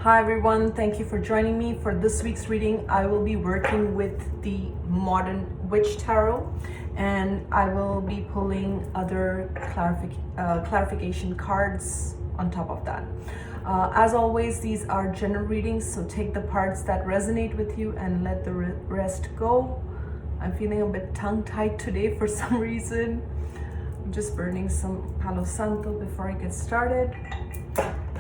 Hi everyone, thank you for joining me. For this week's reading, I will be working with the Modern Witch Tarot, and I will be pulling other clarification cards on top of that. As always, these are general readings, so take the parts that resonate with you and let the rest go. I'm feeling a bit tongue-tied today for some reason. I'm just burning some Palo Santo before I get started.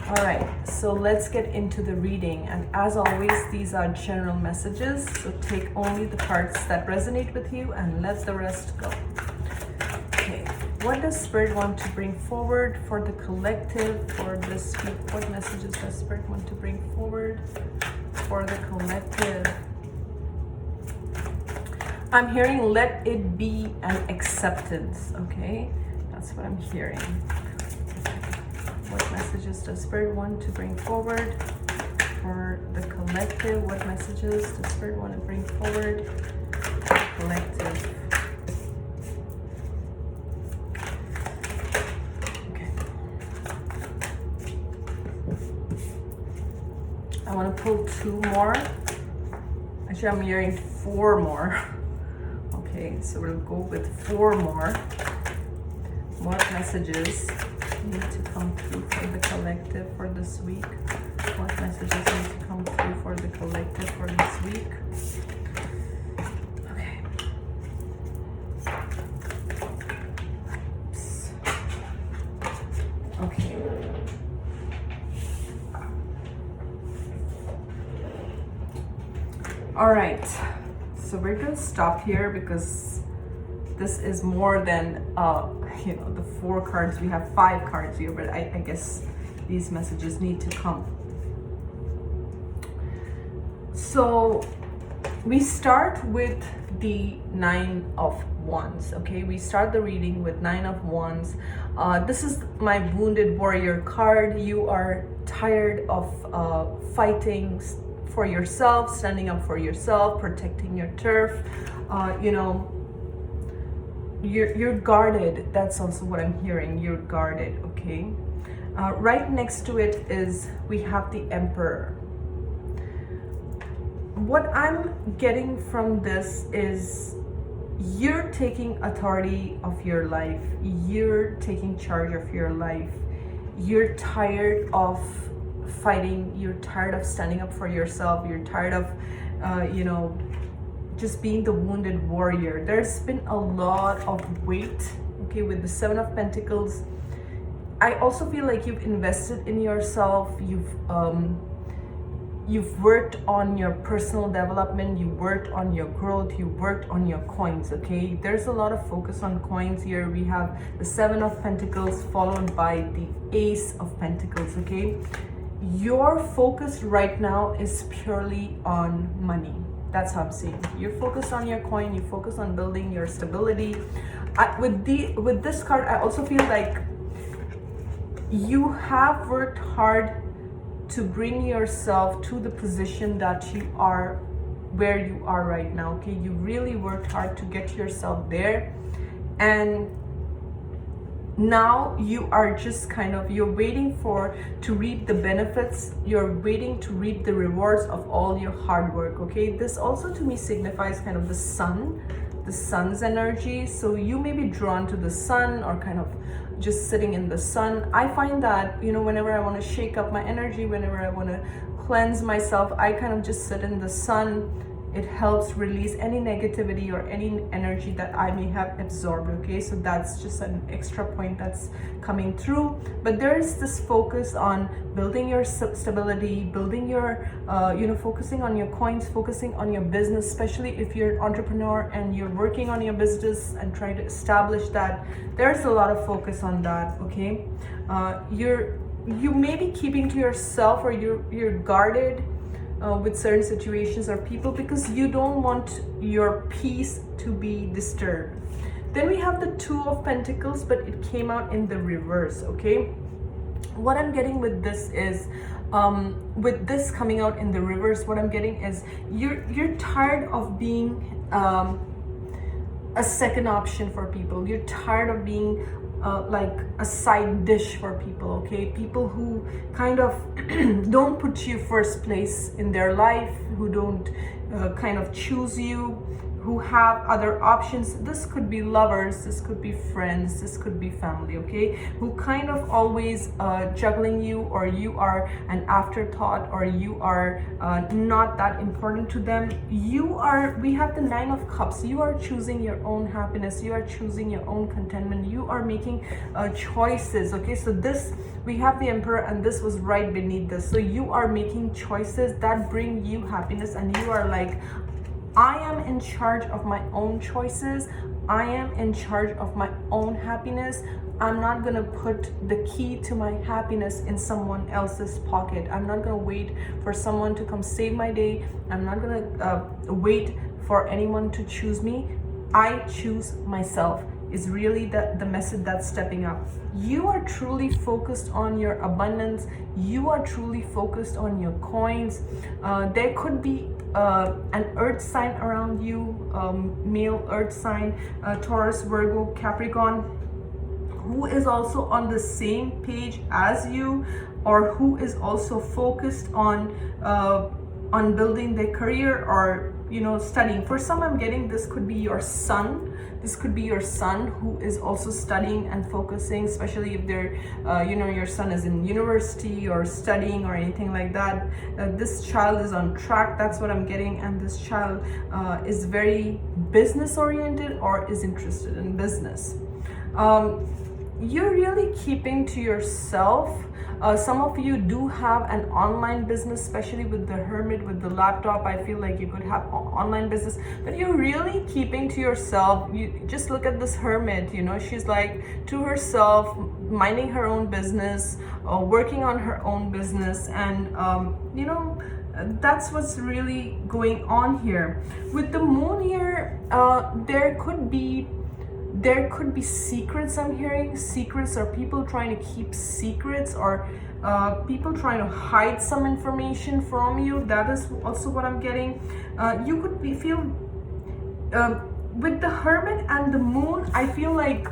All right, so let's get into the reading. And as always, these are general messages, so take only the parts that resonate with you and let the rest go. Okay, what does Spirit want to bring forward for the collective for this week? What messages does Spirit want to bring forward for the collective? I'm hearing let it be an acceptance, okay? That's what I'm hearing. What messages does Spirit want to bring forward for the collective? What messages does Spirit want to bring forward for the collective? Okay. I want to pull two more. Actually, I'm hearing four more. Okay, so we'll go with four more. What messages need to come through for the collective for this week? What messages need to come through for the collective for this week? Okay. Oops. Okay. All right. So we're going to stop here because this is more than the four cards. We have 5 cards here, but I guess these messages need to come. So we start with the 9 of Wands. Okay, we start the reading with 9 of Wands. This is my Wounded Warrior card. You are tired of fighting for yourself, standing up for yourself, protecting your turf. You're guarded. That's also what I'm hearing. You're guarded, okay? Right next to it is we have the Emperor. What I'm getting from this is you're taking authority of your life. You're taking charge of your life. You're tired of fighting. You're tired of standing up for yourself. You're tired of, just being the wounded warrior. There's been a lot of weight, okay, with the 7 of Pentacles. I also feel like you've invested in yourself. You've worked on your personal development. You worked on your growth. You worked on your coins, okay? There's a lot of focus on coins here. We have the 7 of Pentacles followed by the Ace of Pentacles, okay? Your focus right now is purely on money. That's how I'm seeing. You're focused on your coin. You focus on building your stability. With this card, I also feel like you have worked hard to bring yourself to the position that you are, where you are right now. Okay, you really worked hard to get yourself there, and now you are just you're waiting to reap the benefits. You're waiting to reap the rewards of all your hard work, okay? This also to me signifies kind of the sun's energy. So you may be drawn to the sun or kind of just sitting in the sun. I find that, whenever I want to shake up my energy, whenever I want to cleanse myself, I kind of just sit in the sun. It helps release any negativity or any energy that I may have absorbed, okay? So that's just an extra point that's coming through. But there is this focus on building your stability, building your, focusing on your coins, focusing on your business, especially if you're an entrepreneur and you're working on your business and trying to establish that. There's a lot of focus on that, okay? You may be keeping to yourself, or you're guarded with certain situations or people because you don't want your peace to be disturbed. Then we have the 2 of Pentacles, but it came out in the reverse, okay? What I'm getting with this is, with this coming out in the reverse, what I'm getting is you're tired of being a second option for people. You're tired of being like a side dish for people, okay? People who kind of don't put you first place in their life, who don't kind of choose you, who have other options. This could be lovers, this could be friends, this could be family, okay? Who kind of always juggling you, or you are an afterthought, or you are not that important to them. We have the 9 of Cups. You are choosing your own happiness, you are choosing your own contentment, you are making choices, okay? So this, we have the Emperor, and this was right beneath this. So you are making choices that bring you happiness, and you are like, I am in charge of my own choices. I am in charge of my own happiness. I'm not gonna put the key to my happiness in someone else's pocket. I'm not gonna wait for someone to come save my day. I'm not gonna wait for anyone to choose me. I choose myself is really the message that's stepping up. You are truly focused on your abundance. You are truly focused on your coins. There could be an earth sign around you, male earth sign, Taurus, Virgo, Capricorn, who is also on the same page as you, or who is also focused on building their career, or studying. For some, I'm getting this could be your son. This could be your son who is also studying and focusing, especially if they're your son is in university or studying or anything like that. This child is on track, that's what I'm getting. And this child is very business oriented, or is interested in business. You're really keeping to yourself. Some of you do have an online business, especially with the Hermit, with the laptop. I feel like you could have online business, but you're really keeping to yourself. You just look at this Hermit, she's like to herself, minding her own business, working on her own business, and that's what's really going on here. With the Moon here, there could be secrets. I'm hearing secrets, or people trying to keep secrets, or people trying to hide some information from you. That is also what I'm getting. You could feel with the Hermit and the Moon, I feel like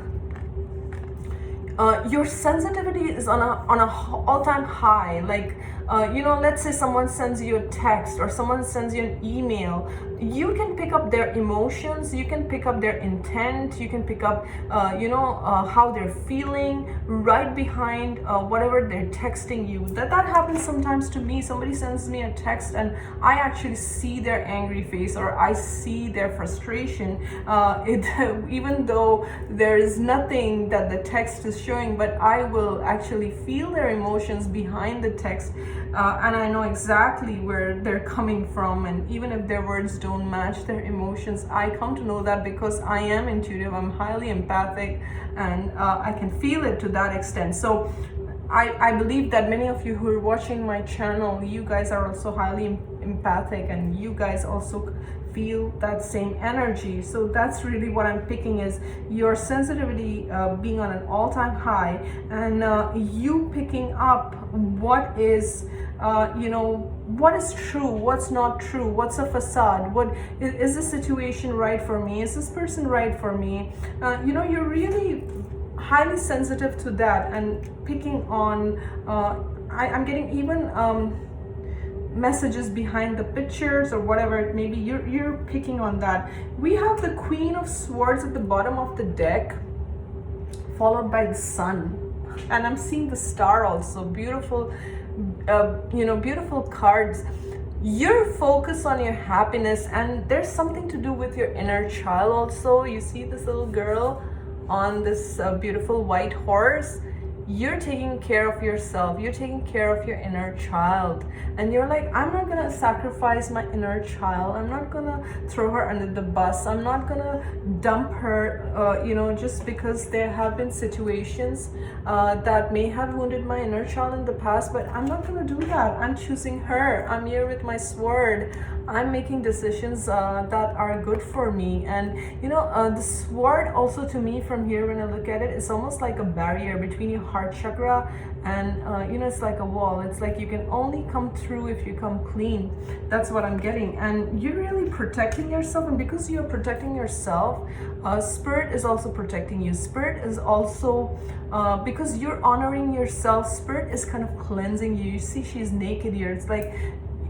your sensitivity is on a all-time high. Like let's say someone sends you a text, or someone sends you an email. You can pick up their emotions, you can pick up their intent, you can pick up how they're feeling right behind whatever they're texting you. That happens sometimes to me. Somebody sends me a text and I actually see their angry face, or I see their frustration, even though there is nothing that the text is showing, but I will actually feel their emotions behind the text. And I know exactly where they're coming from, and even if their words don't match their emotions, I come to know that because I am intuitive, I'm highly empathic, and I can feel it to that extent. So I believe that many of you who are watching my channel, you guys are also highly empathic, and you guys also feel that same energy. So that's really what I'm picking, is your sensitivity being on an all-time high, and you picking up what is what is true, what's not true, what's a facade, what is this situation right for me, is this person right for me. You're really highly sensitive to that, and picking on I'm getting even messages behind the pictures, or whatever it may be. You're picking on that. We have the Queen of Swords at the bottom of the deck, followed by the Sun, and I'm seeing the Star also. Beautiful, beautiful cards. You're focused on your happiness, and there's something to do with your inner child also. You see this little girl on this beautiful white horse. You're taking care of yourself, you're taking care of your inner child, and you're like, I'm not gonna sacrifice my inner child, I'm not gonna throw her under the bus, I'm not gonna dump her, just because there have been situations that may have wounded my inner child in the past, but I'm not gonna do that. I'm choosing her. I'm here with my sword. I'm making decisions that are good for me. And the sword also, to me, from here, when I look at it, it's almost like a barrier between your heart heart chakra, and it's like a wall. It's like you can only come through if you come clean. That's what I'm getting. And you're really protecting yourself, and because you're protecting yourself, Spirit is also protecting you. Spirit is also because you're honoring yourself, Spirit is kind of cleansing you. You see, she's naked here. It's like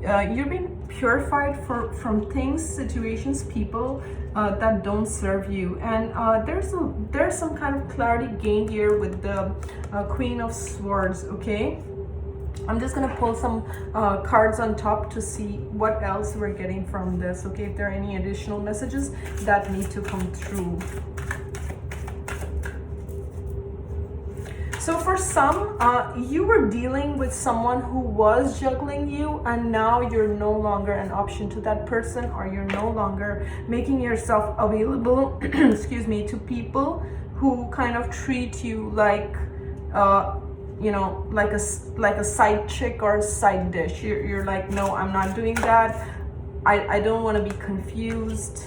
you're being purified from things, situations, people that don't serve you. And there's some kind of clarity gained here with the Queen of Swords. Okay, I'm just gonna pull some cards on top to see what else we're getting from this. Okay, if there are any additional messages that need to come through. So for some, you were dealing with someone who was juggling you, and now you're no longer an option to that person, or you're no longer making yourself available excuse me, to people who kind of treat you like like a side chick or a side dish. You're like, no, I'm not doing that. I don't want to be confused.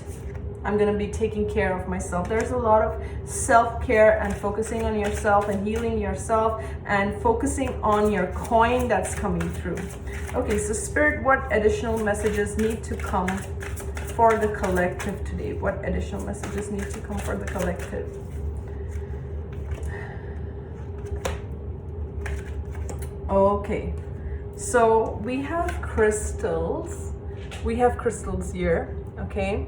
I'm going to be taking care of myself. There's a lot of self-care and focusing on yourself and healing yourself and focusing on your coin that's coming through. Okay, so Spirit, what additional messages need to come for the collective today? What additional messages need to come for the collective? Okay, so we have crystals. We have crystals here, okay?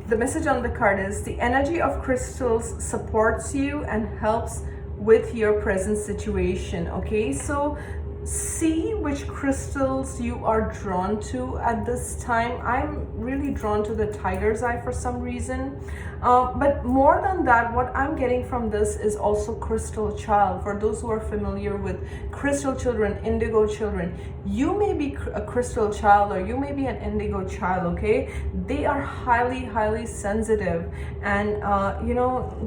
The message on the card is the energy of crystals supports you and helps with your present situation. Okay, so see which crystals you are drawn to at this time. I'm really drawn to the tiger's eye for some reason. But more than that, what I'm getting from this is also crystal child. For those who are familiar with crystal children, indigo children, you may be a crystal child or you may be an indigo child. Okay, they are highly sensitive, and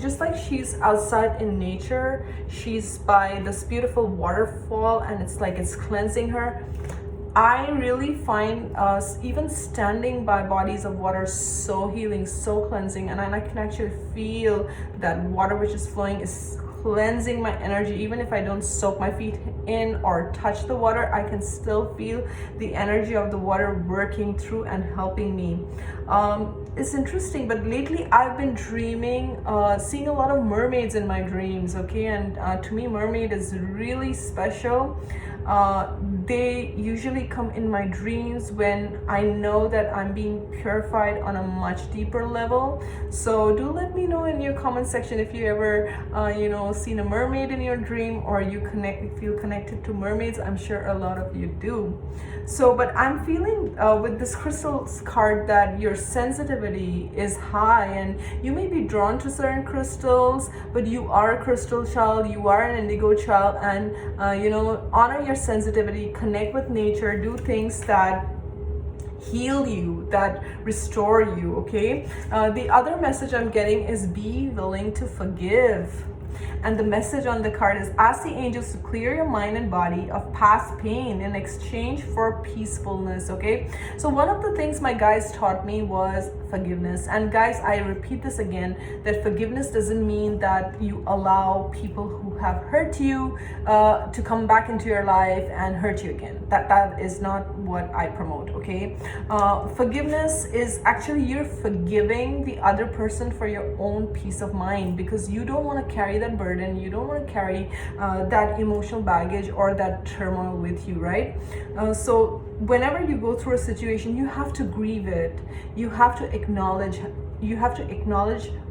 just like she's outside in nature, she's by this beautiful waterfall, and it's like it's cleansing her. I really find even standing by bodies of water so healing, so cleansing, and I can actually feel that water which is flowing is cleansing my energy. Even if I don't soak my feet in or touch the water, I can still feel the energy of the water working through and helping me. It's interesting, but lately I've been dreaming, seeing a lot of mermaids in my dreams. Okay, and to me, mermaid is really special. They usually come in my dreams when I know that I'm being purified on a much deeper level. So do let me know in your comment section if you ever seen a mermaid in your dream, or you feel connected to mermaids. I'm sure a lot of you do. So but I'm feeling with this crystals card that your sensitivity is high, and you may be drawn to certain crystals, but you are a crystal child, you are an indigo child, and honor your sensitivity, connect with nature, do things that heal you, that restore you. Okay, the other message I'm getting is be willing to forgive. And the message on the card is ask the angels to clear your mind and body of past pain in exchange for peacefulness. Okay, so one of the things my guides taught me was forgiveness. And guys, I repeat this again, that forgiveness doesn't mean that you allow people who have hurt you to come back into your life and hurt you again. That is not what I promote. Okay, forgiveness is actually you're forgiving the other person for your own peace of mind, because you don't want to carry that burden, you don't want to carry that emotional baggage or that turmoil with you, right? So whenever you go through a situation, you have to grieve it, you have to acknowledge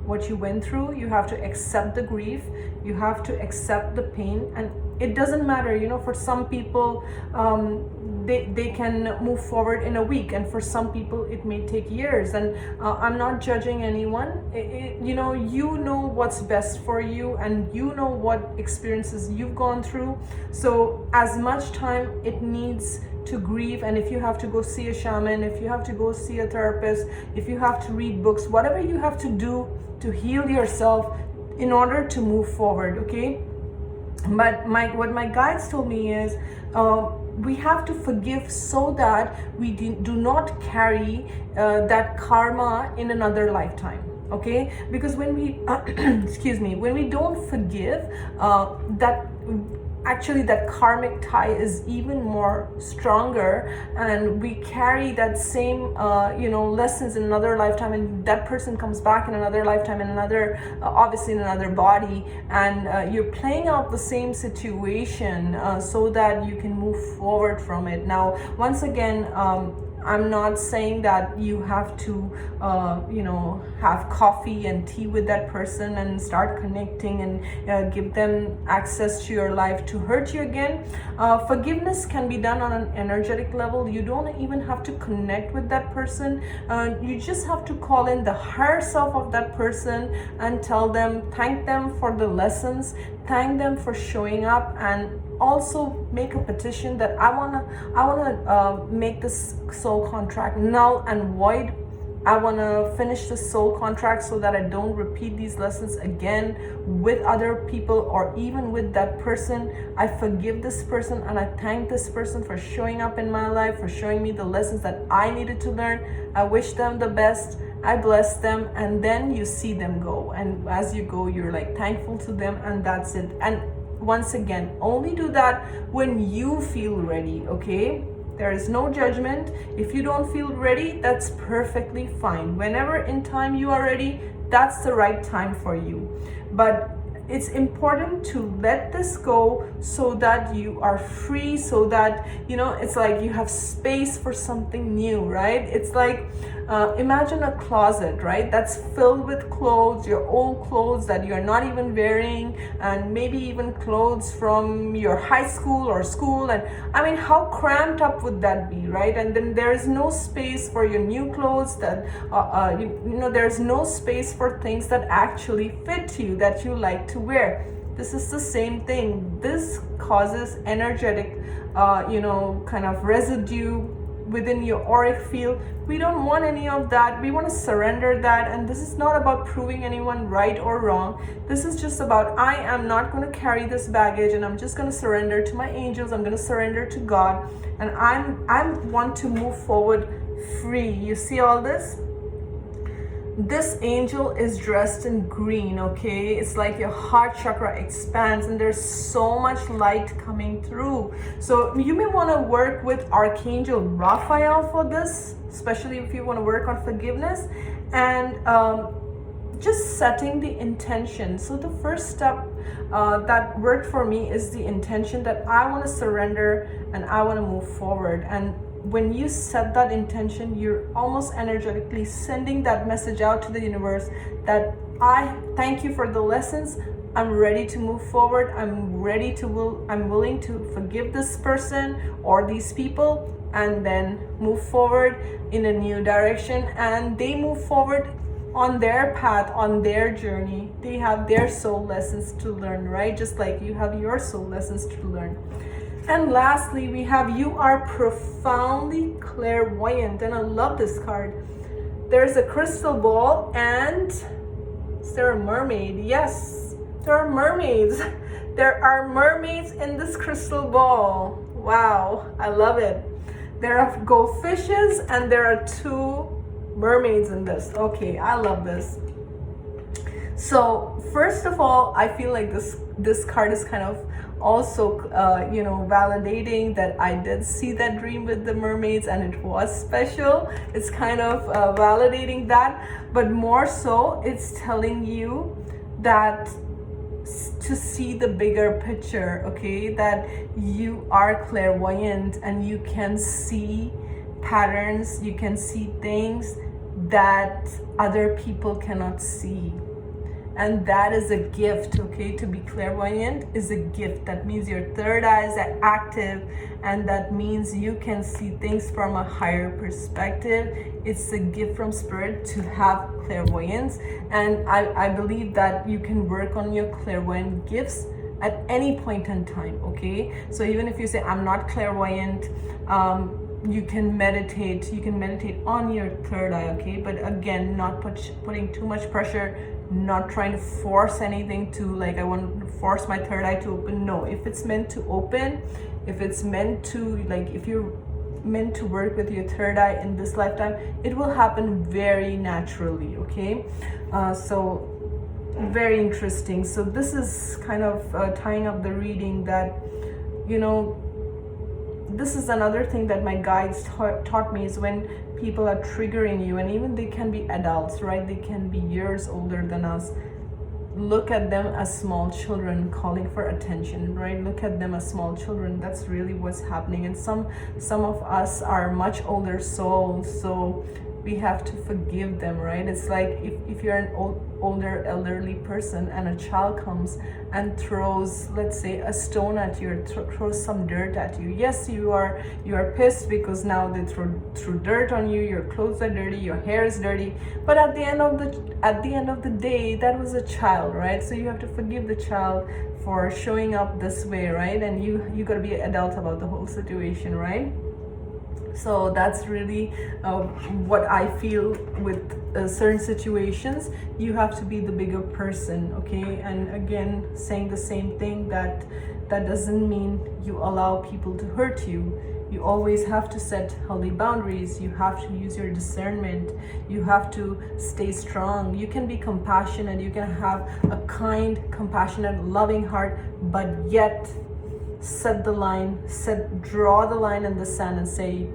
what you went through, you have to accept the grief, you have to accept the pain. And it doesn't matter, for some people they can move forward in a week, and for some people it may take years. And I'm not judging anyone. You know what's best for you, and you know what experiences you've gone through. So as much time it needs to grieve, and if you have to go see a shaman, if you have to go see a therapist, if you have to read books, whatever you have to do to heal yourself in order to move forward. Okay, but what my guides told me is we have to forgive so that we do not carry that karma in another lifetime. okay? Because when we excuse me, when we don't forgive, that actually that karmic tie is even more stronger, and we carry that same lessons in another lifetime, and that person comes back in another lifetime, in another obviously in another body, and you're playing out the same situation so that you can move forward from it. Now, once again, I'm not saying that you have to, have coffee and tea with that person and start connecting and give them access to your life to hurt you again. Forgiveness can be done on an energetic level. You don't even have to connect with that person. You just have to call in the higher self of that person and thank them for the lessons, thank them for showing up, and also make a petition that I wanna make this soul contract null and void. I wanna finish the soul contract so that I don't repeat these lessons again with other people or even with that person. I forgive this person and I thank this person for showing up in my life, for showing me the lessons that I needed to learn. I wish them the best. I bless them, and then you see them go. And as you go, you're like thankful to them, and that's it. And once again, only do that when you feel ready, okay? There is no judgment. If you don't feel ready, that's perfectly fine. Whenever in time you are ready, that's the right time for you. But it's important to let this go so that you are free, so that, it's like you have space for something new, right? It's like, imagine a closet, right? That's filled with clothes, your old clothes that you're not even wearing, and maybe even clothes from your high school or school. And I mean, how cramped up would that be, right? And then there is no space for your new clothes that, there's no space for things that actually fit you, that you like to wear. This is the same thing. This causes energetic, kind of residue within your auric field. We don't want any of that. We want to surrender that. And this is not about proving anyone right or wrong. This is just about, I am not going to carry this baggage, and I'm just going to surrender to my angels. I'm going to surrender to God, and I want to move forward free. You see all this? This angel is dressed in green, okay? It's like your heart chakra expands and there's so much light coming through. So you may want to work with Archangel Raphael for this, especially if you want to work on forgiveness, and just setting the intention. So the first step that worked for me is the intention that I want to surrender and I want to move forward. And when you set that intention, you're almost energetically sending that message out to the universe that I thank you for the lessons. I'm ready to move forward. I'm willing to forgive this person or these people, and then move forward in a new direction. And they move forward on their path, on their journey. They have their soul lessons to learn, right? Just like you have your soul lessons to learn. And lastly, we have you are profoundly clairvoyant. And I love this card. There's a crystal ball, and is there a mermaid? Yes, there are mermaids. There are mermaids in this crystal ball. Wow, I love it. There are goldfishes and there are 2 mermaids in this. Okay, I love this. So first of all, I feel like this card is kind of also validating that I did see that dream with the mermaids and it was special. It's kind of validating that, but more so it's telling you that to see the bigger picture, okay? That you are clairvoyant and you can see patterns, you can see things that other people cannot see. And that is a gift, okay? To be clairvoyant is a gift. That means your third eye is active, and that means you can see things from a higher perspective. It's a gift from spirit to have clairvoyance. And I believe that you can work on your clairvoyant gifts at any point in time, okay? So even if you say, I'm not clairvoyant, you can meditate on your third eye, okay? But again, not putting too much pressure, not trying to force anything to, like, I want to force my third eye to open. No, if it's meant to open, if it's meant to, like, if you're meant to work with your third eye in this lifetime, it will happen very naturally, okay? So very interesting. So this is kind of tying up the reading that, you know, this is another thing that my guides taught me, is when people are triggering you, and even they can be adults, right? They can be years older than us. Look at them as small children calling for attention, right? Look at them as small children. That's really what's happening. And some of us are much older souls, so we have to forgive them, right? It's like if you're an older elderly person and a child comes and throws, let's say, a stone at you, or throws some dirt at you. Yes, you are pissed because now they threw dirt on you, your clothes are dirty, your hair is dirty, but at the end of the day, that was a child, right? So you have to forgive the child for showing up this way, right? And you got to be an adult about the whole situation, right? So that's really what I feel with certain situations. You have to be the bigger person, okay? And again, saying the same thing, that doesn't mean you allow people to hurt you. You always have to set healthy boundaries. You have to use your discernment. You have to stay strong. You can be compassionate. You can have a kind, compassionate, loving heart, but yet set the line, draw the line in the sand and say,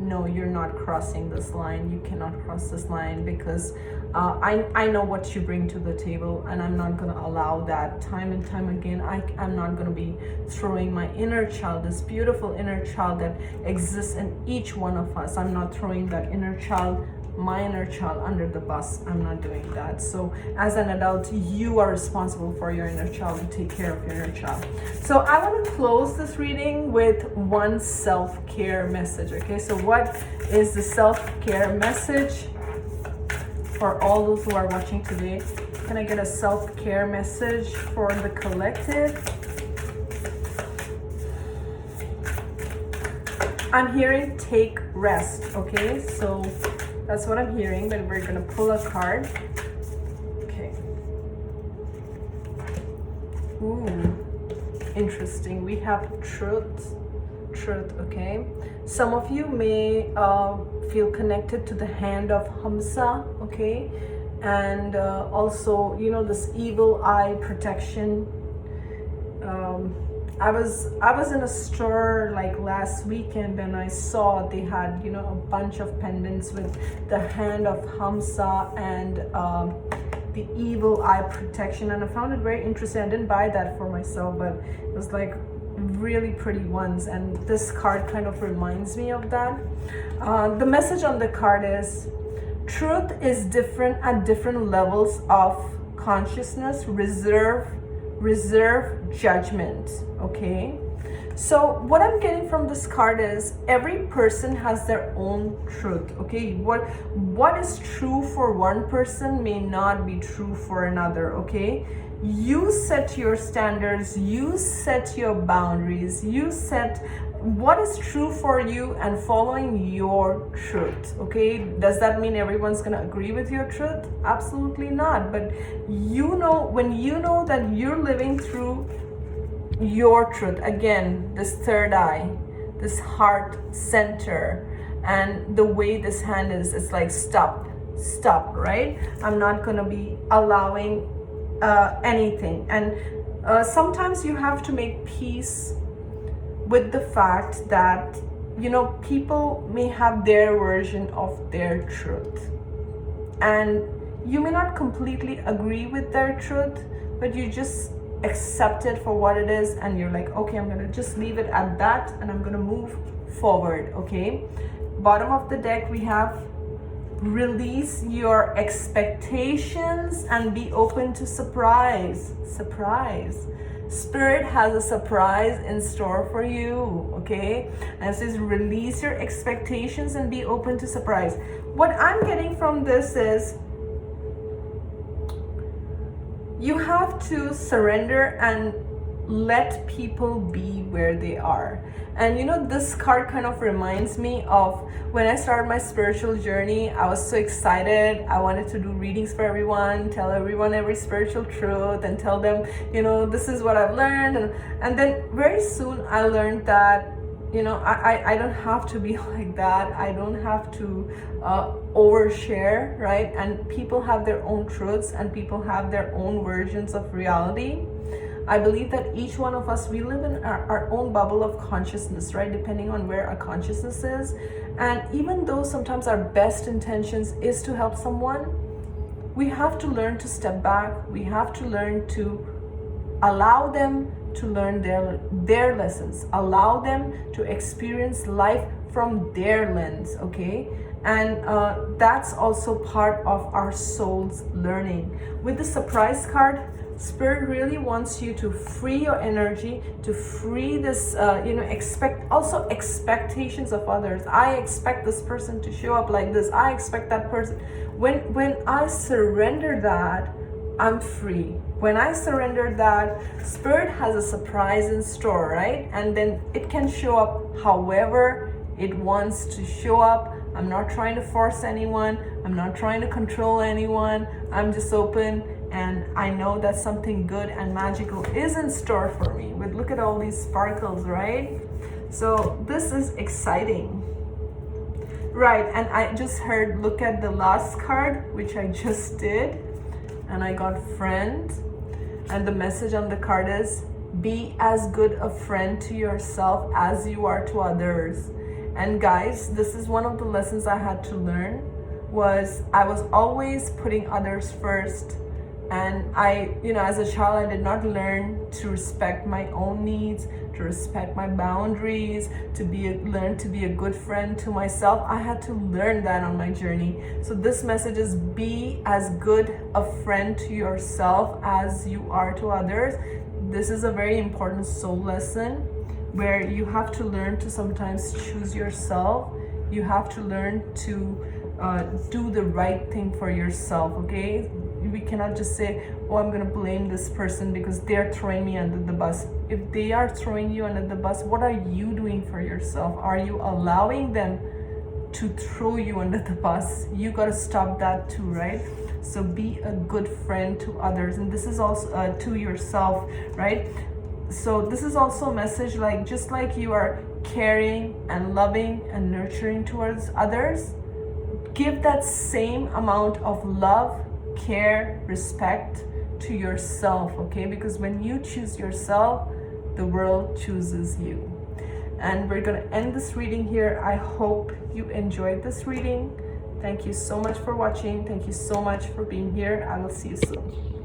no, you're not crossing this line. You cannot cross this line, because I know what you bring to the table, and I'm not going to allow that. Time and time again, I'm not going to be throwing my inner child, this beautiful inner child that exists in each one of us. I'm not throwing that inner child, my inner child, under the bus. I'm not doing that. So as an adult, you are responsible for your inner child, to take care of your inner child. So I want to close this reading with one self-care message, okay? So what is the self-care message for all those who are watching today? Can I get a self-care message for the collective? I'm hearing take rest, okay? So that's what I'm hearing, but we're gonna pull a card. Okay. Ooh, interesting. We have truth, okay? Some of you may feel connected to the hand of Hamsa, okay? And also, you know, this evil eye protection. I was in a store like last weekend, and I saw they had, you know, a bunch of pendants with the hand of Hamsa and the evil eye protection, and I found it very interesting. I didn't buy that for myself, but it was like really pretty ones, and this card kind of reminds me of that. The message on the card is, truth is different at different levels of consciousness. Reserve judgment, okay? So what I'm getting from this card is, every person has their own truth, okay? What is true for one person may not be true for another, okay? You set your standards, you set your boundaries, you set what is true for you and following your truth, okay? Does that mean everyone's gonna agree with your truth? Absolutely not. But you know, when you know that you're living through your truth, again, this third eye, this heart center, and the way this hand is, it's like stop, right? I'm not gonna be allowing anything. And sometimes you have to make peace with the fact that, you know, people may have their version of their truth, and you may not completely agree with their truth, but you just accept it for what it is, and you're like, okay, I'm gonna just leave it at that, and I'm gonna move forward, okay? Bottom of the deck, we have release your expectations and be open to surprise. Spirit has a surprise in store for you, okay? And it says release your expectations and be open to surprise. What I'm getting from this is, you have to surrender and let people be where they are. And you know, this card kind of reminds me of when I started my spiritual journey. I was so excited. I wanted to do readings for everyone, tell everyone every spiritual truth, and tell them, you know, this is what I've learned. And then very soon I learned that you know, I don't have to be like that. I don't have to overshare, right? And people have their own truths and people have their own versions of reality. I believe that each one of us, we live in our own bubble of consciousness, right? Depending on where our consciousness is. And even though sometimes our best intentions is to help someone, we have to learn to step back. We have to learn to allow them to learn their lessons, allow them to experience life from their lens, okay? And that's also part of our soul's learning. With the surprise card, Spirit really wants you to free your energy, to free this, expectations of others. I expect this person to show up like this. I expect that person. When I surrender that, I'm free. When I surrender that, Spirit has a surprise in store, right? And then it can show up however it wants to show up. I'm not trying to force anyone. I'm not trying to control anyone. I'm just open, and I know that something good and magical is in store for me. But look at all these sparkles, right? So this is exciting. Right, and I just heard, look at the last card, which I just did. And I got friend, and the message on the card is, be as good a friend to yourself as you are to others. And guys, this is one of the lessons I had to learn, was I was always putting others first. And I, as a child, I did not learn to respect my own needs, to respect my boundaries, learn to be a good friend to myself. I had to learn that on my journey. So this message is, be as good a friend to yourself as you are to others. This is a very important soul lesson where you have to learn to sometimes choose yourself. You have to learn to do the right thing for yourself, okay? We cannot just say, oh, I'm gonna blame this person because they're throwing me under the bus. If they are throwing you under the bus, what are you doing for yourself? Are you allowing them to throw you under the bus? You gotta stop that too, right? So be a good friend to others, and this is also to yourself, right? So this is also a message, like, just like you are caring and loving and nurturing towards others, give that same amount of love, care, respect to yourself, okay? Because when you choose yourself, the world chooses you. And we're gonna end this reading here. I hope you enjoyed this reading. Thank you so much for watching. Thank you so much for being here. I will see you soon.